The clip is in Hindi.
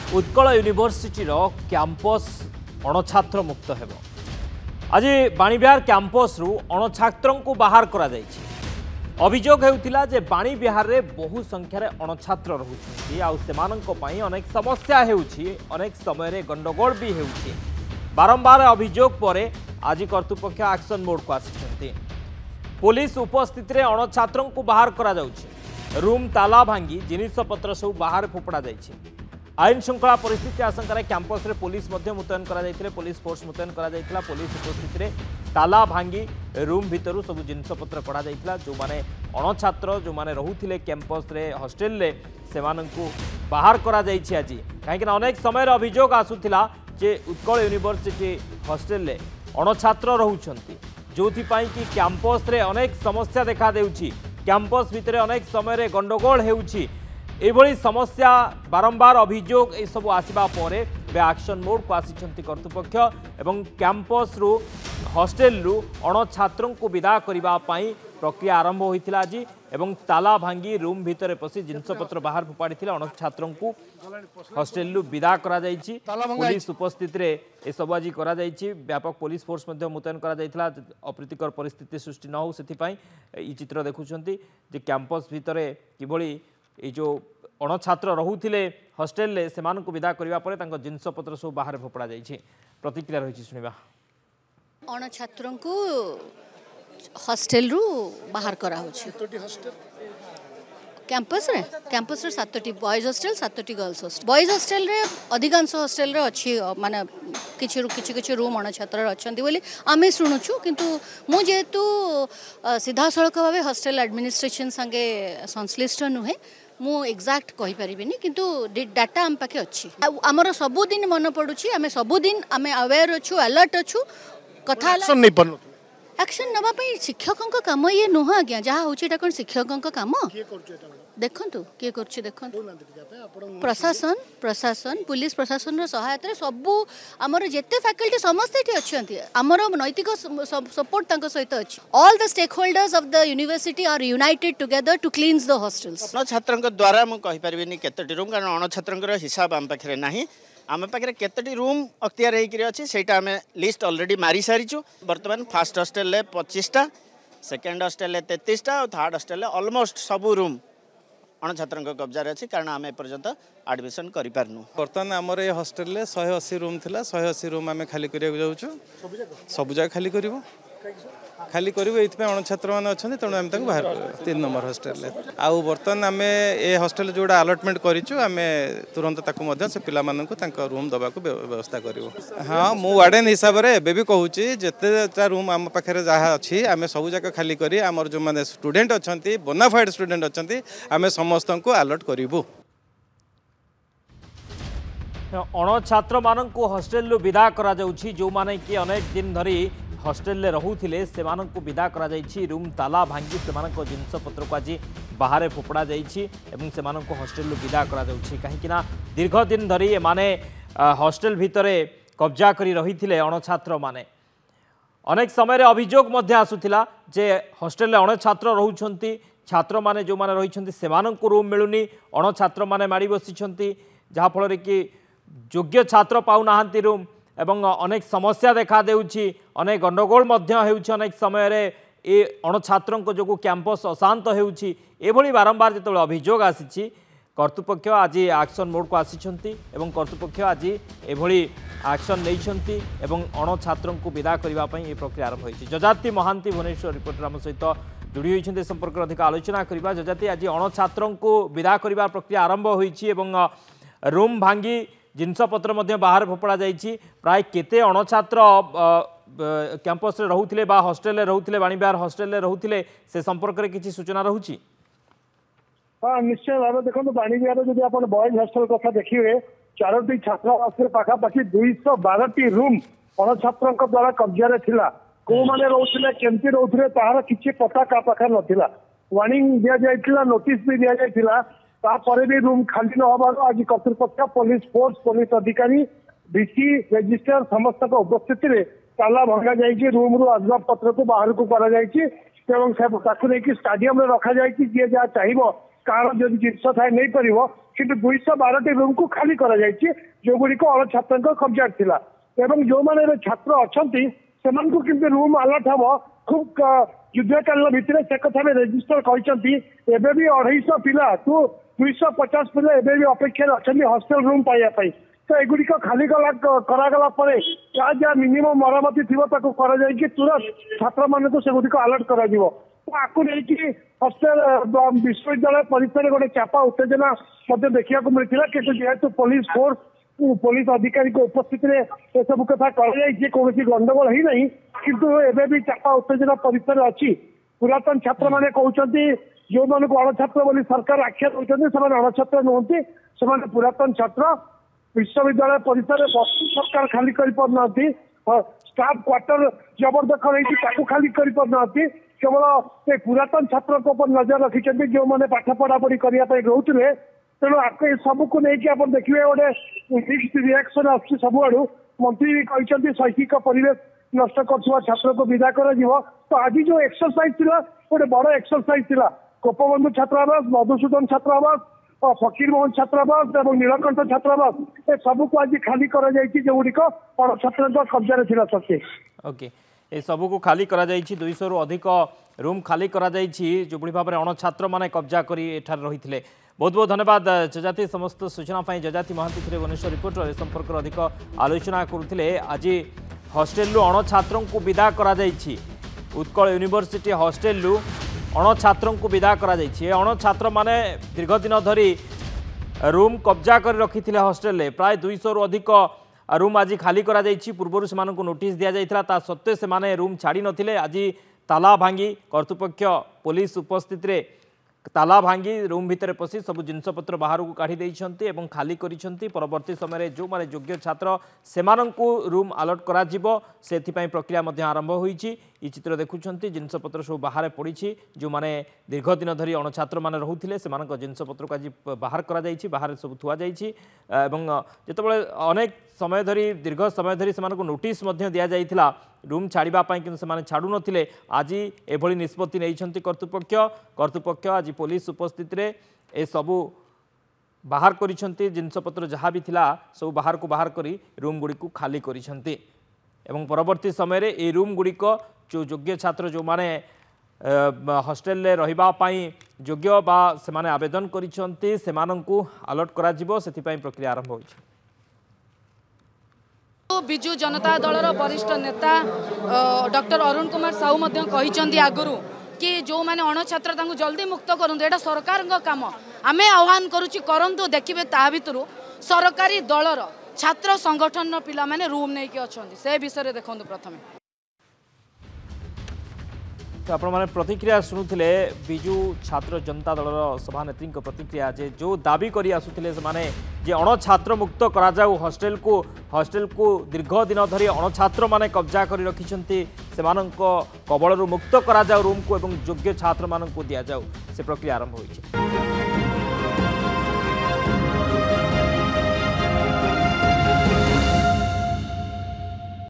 उत्कल यूनिवर्सिटीर कैंपस अणछात्र मुक्त हेब। आज बाणीविहार कैंपस रु अणछात्र को बाहर करा जायछि। अभियोग हेउतिला जे बाणीविहार रे बहु संख्यार अणछात्र रहुछन्ति आ सेमानंक पई अनेक समस्या हेउछि, अनेक समय रे गंडगोल भी हेउछि। बारंबार अभियोग परे आज कर्तृपक्ष एक्शन मोड को आसिछन्ति। पुलिस उपस्थित रे अणछात्र को बाहर करा जाउछि। रूम ताला भांगी जिनिसपत्र सब बाहर फोपड़ा जाइछि। आईन श्रृंखला परिस्थिति आशंका कैंपस रे पुलिस मुतयन करा पुलिस फोर्स मुतयन करा पुलिस उपस्थित रे ताला भांगी रूम भितर सब जिनसपत्र कड़ा जो माने अणछात्र जो माने रहुथिले कैंपस रे हॉस्टल रे सेमानंकु बाहर करा जाइछि। आज कहीं अनेक समय अभियोग आसुथिला जे उत्कल यूनिवर्सिटी हॉस्टल रे अणछात्र रहुछन्ति, जोथिपाई कि कैंपस रे अनेक समस्या देखा देउछि। कैंपस भितर अनेक समय गंडगोल हेउछि। एभली समस्या बारंबार अभियोग ए सब आसिबा परे एक्शन मोड को आसिछन्ति कर्तृपक्ष एवं कैंपस रु हॉस्टल रु अणछात्र को विदा करिबा पई प्रक्रिया आरंभ होइतिला। आज एवं ताला भांगी रूम भितर पसी जिनसपत्र बाहर फोपाड़ीथिले अणछात्र को हॉस्टल रु विदा करा जाइछि। पुलिस उपस्थित रे ए सब आज करा जाइछि। व्यापक पुलिस फोर्स मध्ये मुतयन करा जाइथिला अप्रीतिकर परिस्थिति सृष्टि न हो सेथिपाई ई चित्र देखुछन्ति जे कैंपस भितर किभली ये जो अणछात्र रहुथिले हॉस्टल ले सेमान को विदा करिबा परे तांको जिनसपत्र सब बाहर फोपड़ा जाइछि। प्रतिक्रिया रहिछि सुनिबा। अणछात्र को हॉस्टल रु बाहर करा होछि। कैंपस रे 7टी बॉयज हॉस्टल 7टी गर्ल्स हॉस्टल। बॉयज हॉस्टल रे अधिकांश हॉस्टल रे अछि माने किछि रूम अणछात्र अछंती बोली आमे सुनुछु, किंतु मु जेतु सीधा सड़क भावे हॉस्टल एडमिनिस्ट्रेशन संगे संश्लिष्ट नुहे मु एक्जाक्ट कहि परिबिनी, किंतु डाटा आम पाखे अछि। हमर सबुदिन मन पडुछि, आमे सबुदिन आमे अवेयर अछु, अलर्ट अछु। कथा एक्शन नहीं पन्नु एक्शन नबा पई शिक्षकन का काम ये नुह आज्ञा जहा होछि एटा कोन शिक्षकन का काम देखंतु के करछि देखंतु। प्रशासन पुलिस प्रशासन सहायता सबू आमर जेते फैकल्टी समस्त एठी अछंती। आमर नैतिक सपोर्ट तांको सहित अछि। All the stakeholders of the university are united together to cleans the hostels. छात्रन द्वारा मु कहि परबिनी केतटी रूम कारण अण छात्रन हिसाब आम पाखरे नाही। आम पाखे केतटी रूम अख्तियार होता आम लिस्ट ऑलरेडी मारी सारीचु। बर्तमान फर्स्ट हॉस्टल 25टा, सेकेंड हॉस्टल 33टा और थर्ड हॉस्टल ऑलमोस्ट सबू रूम अणछात्र कब्जा अच्छी कारण आम एपर्यंत एडमिशन कर पारनु। बर्तमान आमर ये हॉस्टल 180 रूम थिला। 180 रूम आम खाली करिया जाउछु। सब जगह खाली करिवो खाली करिवो एथि अणछात्र मान अच्छा तेणु आम बाहर 3 नंबर हॉस्टल आउ बर्तमान आम ए हॉस्टल जोड़ा अलॉटमेंट करिचु आम तुरंत से पिला मानक रूम दबा को व्यवस्था करूँ। हाँ मु वार्डन हिसाब से एबे भी कहूँ जिते रूम आम पाखे जहाँ अच्छी आम सब जाक खाली करी आमर जो मैंने स्टूडेंट अच्छा बोनाफाइड स्टूडेंट अच्छा आम समस्त को अलर्ट करूँ। अणछात्र मान हॉस्टल विदा करा जाउछि। जो माने कि अनेक दिन धरी हॉस्टल ले रहुथिले सेमानंकु विदा करा जाइछि। रूम ताला भांगी सेमानंको जिनसपत्र को आज बाहर फोपड़ा जाइछि एवं सेमानंको हॉस्टल विदा करा जाउछि। काहेकि ना दीर्घ दिन धरी एमाने हॉस्टल भितरे कब्जा करी रहिथिले अणछात्र माने। अनेक समय अभियोग मध्य आसुथिला जे हॉस्टल ले अणछात्र रहुछन्ति। छात्र माने जो माने रहिछन्ति सेमानंको रूम मिलुनी। अणछात्र माने माड़ी बसिछन्ति जहा फल रे कि योग्य छात्र पाउ नाहंती रूम एवं अनेक समस्या देखा देउछि। अनेक गंडगोल मध्य हेउछि। अनेक समय रे ए अणछात्रन को जो कैंपस अशांत हेउछि। एभली बारंबार जो अभियोग आसीछि कर्तृपक्ष आज एक्शन मोड को आसीछन्ति एवं कर्तृपक्ष आज एभली एक्शन नैछन्ति एवं अणछात्रन को विदा करिबा पई ए प्रक्रिया आरंभ होइछि। जजाति महांती भुवनेश्वर रिपोर्टर आम सहित जोड़ी होइछन्ति संपर्क अधिक आलोचना करिबा। जजाति आज अणछात्रन को विदा करिबा प्रक्रिया आरंभ होइछि एवं रूम भांगी जिनसपत्र बाहर फोपड़ा जाइछि। प्राय केते अणछात्र कैंपस रे रहुथिले बा हॉस्टल रे रहुथिले बाणीविहार हॉस्टल रे रहुथिले से संपर्क रे किछि सूचना रहुछि? हाँ निश्चय भाव देखो बाणीविहार जब आप बॉयज हॉस्टल कथा देखिए 4टी छात्रावास पाखापाखि 212टी रूम अणछात्र द्वारा कब्जा थिला। को माने रोथले केमती रोथले तार किछि पता का पाखा नथिला। वार्निंग दिया जायतिला, नोटिस भी दिया जायतिला। तापर भी रूम खाली न होबार आज कर्तृपक्ष पुलिस फोर्स पुलिस अधिकारी डीसी रजिस्ट्रार समस्त उपस्थिति में ताला भंगा जाइए। रूम रु आसबाब पत्र को बाहर को करा जाइए स्टाडियम रखा जाइए। जी जहाँ चाहिए कार जब जिनस थाए नहीं पार କିନ୍ତୁ 212ଟି ରୁମ୍ କୁ ଖାଲି କରାଯାଇଛି ଯୋଉଗୁଡିକ ଅଣଛାତ୍ରଙ୍କ କବ୍ଜାରେ ଥିଲା ଏବଂ ଯୋଉମାନେ ଏବେ ଛାତ୍ର ଅଛନ୍ତି ସେମାନଙ୍କୁ କିନ୍ତୁ ରୁମ୍ ଆଲର୍ଟ ହବ ଖୁବ୍ ଯୁଦ୍ଧକାଳୀନ ଭିତରେ ସେ କଥା ବି ରେଜିଷ୍ଟର କହିଛନ୍ତି ଏବେ ବି 250 ପିଲା 250 ପିଲା ଏବେ ବି ଅପେକ୍ଷାରେ ଅଛନ୍ତି ହଷ୍ଟେଲ ରୁମ୍ ପାଇବା ପାଇଁ ତ ଏଗୁଡିକ ଖାଲି କରାଗଲା ପରେ ଯାହା ଯାହା ମିନିମମ୍ ମରାମତି ଥିବ ତାକୁ କରାଯାଇକି ତୁରନ୍ତ ଛାତ୍ରମାନଙ୍କୁ ସେଗୁଡିକ ଆଲର୍ଟ କରାଯିବ ଆକୁ ନେଇକି ହଷ୍ଟେଲ ବିଶ୍ୱବିଦ୍ୟାଳୟ ପରିସରରେ ଗୋଟେ ଚାପା ଉତ୍ତେଜନା ମଧ୍ୟ ଦେଖିବାକୁ ମିଳିଥିଲା କିନ୍ତୁ ଯେହେତୁ ପୋଲିସ ଫୋର୍ସ ପୋଲିସ ଅଧିକାରୀଙ୍କ ଉପସ୍ଥିତିରେ ଏସବୁ କଥା କରାଯାଇଛି କୌଣସି ଗଣ୍ଡଗୋଳ ହେଇନାହିଁ କିନ୍ତୁ ଏବେ ବି ଚାପା ଉତ୍ତେଜନା ପରିସରରେ ଅଛି ପୁରାତନ ଛାତ୍ରମାନେ କହୁଛନ୍ତି ଯୋଉମାନଙ୍କୁ ଅଣଛାତ୍ର ବୋଲି ସରକାର ଆଖ୍ୟା ଦେଉଛନ୍ତି ସେମାନେ ଅଣଛାତ୍ର ନୁହନ୍ତି ସେମାନେ ପୁରାତନ ଛାତ୍ର ବିଶ୍ୱବିଦ୍ୟାଳୟ ପରିସରରେ ବସ୍ତି ସରକାର ଖାଲି କରିପାରୁନାହାନ୍ତି ଷ୍ଟାଫ କ୍ୱାର୍ଟର ଜବରଦଖଲ ହେଇଛି ତାକୁ ଖାଲି କରିପାରୁନାହାନ୍ତି କେବଳ ସେ ପୁରାତନ ଛାତ୍ରଙ୍କ ଉପରେ ନଜର ରଖିଛନ୍ତି ଯୋଉମାନେ ପାଠ ପଢାପଢି କରିବା ପାଇଁ ରହୁଥିଲେ ତେଣୁ ଏ ସବୁକୁ ନେଇକି ଆପଣ ଦେଖିବେ ଗୋଟେ ମିକ୍ସଡ ରିଆକ୍ସନ ଆସୁଛି ସବୁଆଡୁ ମନ୍ତ୍ରୀ କହିଛନ୍ତି ଶୈକ୍ଷିକ ପରିବେଶ ନଷ୍ଟ କରୁଥିବା ଛାତ୍ରକୁ ବିଦା କରାଯିବ ତ ଆଜି ଯୋଉ ଏକ୍ସରସାଇଜ ଥିଲା ଗୋଟେ ବଡ ଏକ୍ସରସାଇଜ ଥିଲା ଗୋପବନ୍ଧୁ ଛାତ୍ରାବାସ ମଧୁସୂଦନ ଛାତ୍ରାବାସ ଫକୀର ମୋହନ ଛାତ୍ରାବାସ ଏବଂ ନୀଳକଣ୍ଠ ଛାତ୍ରାବାସ ଏ ସବୁକୁ ଆଜି ଖାଲି କରାଯାଇଛି ଯୋଉଗୁଡିକ ଅଣଛାତ୍ରଙ୍କ କବ୍ଜାରେ ଥିଲା ସତ୍ୟ ओके ए सबको खाली करा जाइछि 200 रु अधिक रूम खाली करा जाइछि जोबड़ी भाबरे अणछात्र माने कब्जा करी एठार रहिथिले बहुत बहुत धन्यवाद जजाति समस्त सूचना पाई जजाति महांती थे भुवनेश्वर रिपोर्टर ए संपर्क अधिक आलोचना करुथिले आज हॉस्टेल रु अणछात्रों को विदा करा जाइछि उत्कल यूनिवर्सिटी हॉस्टेल रु अणछात्रों को विदा करा जाइछि अणछात्र माने दीर्घ दिन धरी रूम कब्जा कर रखिथिले हॉस्टेल रे प्राय 200 रु अधिक रूम आज खाली करा जाइछि पूर्व से नोटिस दिया जाइथिला ता सत्ते से माने रूम छाड़ी नथिले आज ताला भांगी कर्तृपक्ष पुलिस उपस्थित रे ताला भांगी रूम भितर पशि सब जिनपतर बाहर को काढ़ी देइछन्ति एवं खाली करिछन्ति परवर्ती समय जो माने योग्य छात्र सेमानंकु रूम अलर्ट करा जिवो सेथिपई प्रक्रिया मध्य आरंभ होईछि ई चित्र देखुछन्ति जिनपतर सब बाहर पड़िछि जो माने दीर्घ दिन धरी अणछात्र माने रहुथिले सेमानक जिनपतर को आज बाहर करा जाइछि बाहर सब थुआ जाइछि एवं जेतेबेले अनेक समय धरी दीर्घ समय धरी सेमानक नोटिस मध्य दिया जाइथिला रूम छाड़िबा पई किंतु सेमाने छाडु नथिले आज एभली निष्पत्ति नैछन्ति कर्तृपक्ष आज पुलिस उपस्थित रे ए सबु बाहर करिछन्ति जिनपत्र जहाँ भी थिला सब बाहर को बाहर करी रूम गुडी को खाली करिछन्ति एवं परवर्ती समय रे ए रूम गुडी को जो योग्य छात्र जो माने हॉस्टेल रे रहिबा पई योग्य बा सेमाने आवेदन करिछन्ति सेमानंकु अलर्ट करा जिवो सेथिपई प्रक्रिया आरंभ होइछ बिजु जनता दलर वरिष्ठ नेता डॉक्टर अरुण कुमार साहू आगुरी कि जो मैंने अणछात्र जल्दी मुक्त करूँ एटा सरकार काम आम आह्वान करूँ देखिए ता भर सरकारी दलर छात्र संगठन पिला माने रूम नहीं कि अच्छा से विषय देखो प्रथम तो आपण मैंने प्रतिक्रिया शुणुले बिजु छात्र जनता दलर सभानेत्री प्रतिक्रिया जे जो दाबी करी आसुथिले से माने जे अणछात्र मुक्त करा जाऊ हॉस्टेल को दीर्घ दिन धरी अणछात्र माने कब्जा करी रखिछन्ति सेमानंक कबळरू मुक्त करा जाऊ रूम को एवं योग्य छात्र मानक दिया जाऊ से प्रक्रिया आरंभ होइछ।